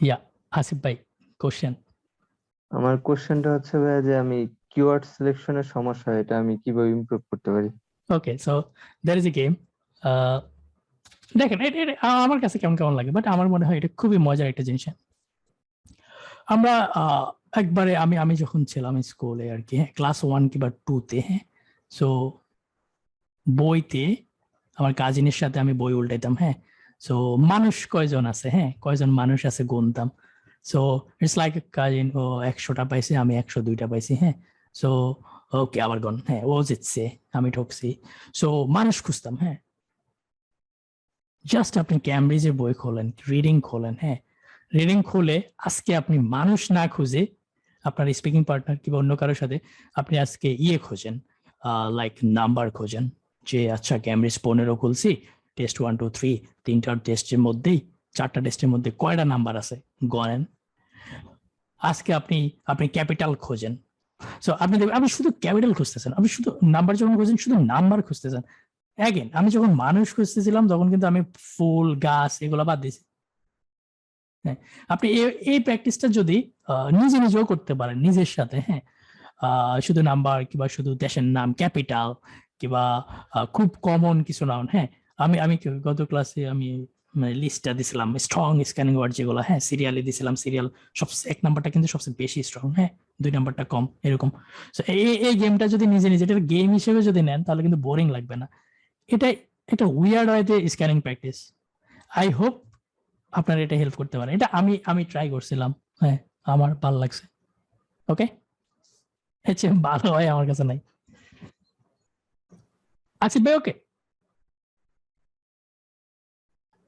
ইয়া আসিফ ভাই কোশ্চেন। আমার কোশ্চেনটা হচ্ছে ভাইয়া যে আমি কিওয়ার্ড সিলেকশনের সমস্যা, এটা আমি কিভাবে ইমপ্রুভ করতে পারি? Okay, so there is a game. দেখেন আমার কাছে কেমন কেমন লাগে, বাট আমার মনে হয় এটা খুবই মজার একটা জিনিস। আমরা একবারে আমি যখন ছিলাম স্কুলে আর কি, হ্যাঁ, ক্লাস 1 কিংবা 2 তে, হ্যাঁ, সো বইতে আমার কাজিনের সাথে আমি বই উল্টাইতাম, হ্যাঁ, সো মানুষ কয়জন আছে, হ্যাঁ, কয়জন মানুষ আছে গুনতাম। সো ইটস লাইক কাজিন, ও 100টা পাইছে, আমি 102টা পাইছি, হ্যাঁ, সো ওকে আবার গন, হ্যাঁ, ও জিতছে, আমি ঠকছি। সো মানুষ খুঁজতাম, হ্যাঁ, জাস্ট আপনি ক্যামব্রিজের বই খোলেন, রিডিং খোলেন, হ্যাঁ, রিডিং খুলে আজকে আপনি মানুষ না খুঁজে আপনার স্পিকিং পার্টনার কিংবা অন্য কারোর সাথে আপনি আজকে খোঁজেন, লাইক নাম্বার খোঁজেন, যে আচ্ছা ক্যামব্রিজ 15 খুলছি, টেস্ট 1 2 3, 3টা টেস্টের মধ্যেই 4টা টেস্টের মধ্যে কয়টা নাম্বার আছে গণেন। আজকে আপনি আপনি ক্যাপিটাল খোঁজেন। সো আপনি দেখবেন আপনি শুধু ক্যাপিটাল খুঁজতেছেন, আপনি শুধু নাম্বার যখন খুঁজেন শুধু নাম্বার খুঁজতেছেন। অ্যাগেন আমি যখন মানুষ খুঁজতেছিলাম তখন কিন্তু আমি ফুল গাছ এগুলো বাদ দিয়েছি। হ্যাঁ, আপনি এই প্র্যাকটিসটা যদি নিজে নিজেও করতে পারেন নিজের সাথে, হ্যাঁ, শুধু নাম্বার কিংবা শুধু দেশের নাম ক্যাপিটাল কিংবা খুব কমন কিছু নাউন, হ্যাঁ, আমি আমি গত ক্লাসে আমি মানে লিস্টটা দিছিলাম স্ট্রং স্ক্যানিং ওয়ার্ড যেগুলো, হ্যাঁ, সিরিয়ালে দিছিলাম, সিরিয়াল সবচেয়ে 1 নাম্বারটা কিন্তু সবচেয়ে বেশি স্ট্রং, হ্যাঁ, 2 নাম্বারটা কম, এরকম। এই গেমটা যদি নিজে নিজে এটা গেম হিসেবে যদি নেন তাহলে কিন্তু বোরিং লাগবে না। এটা একটা উইয়ার্ড ওয়েতে স্ক্যানিং প্র্যাকটিস। আই হোপ আপনার এটা হেল্প করতে পারে। এটা আমি ট্রাই করছিলাম, হ্যাঁ, আমার ভালো লাগছে। ওকে, এর চেয়ে ভালো হয় আমার কাছে নাই। আসিফ ভাই ওকে,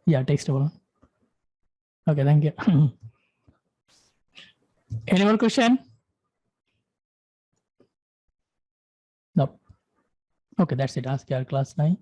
ইয়া টেক্সটে বলুন। Okay, thank you. Any more question? No. Okay, that's it. আজকে আর ক্লাস নাই।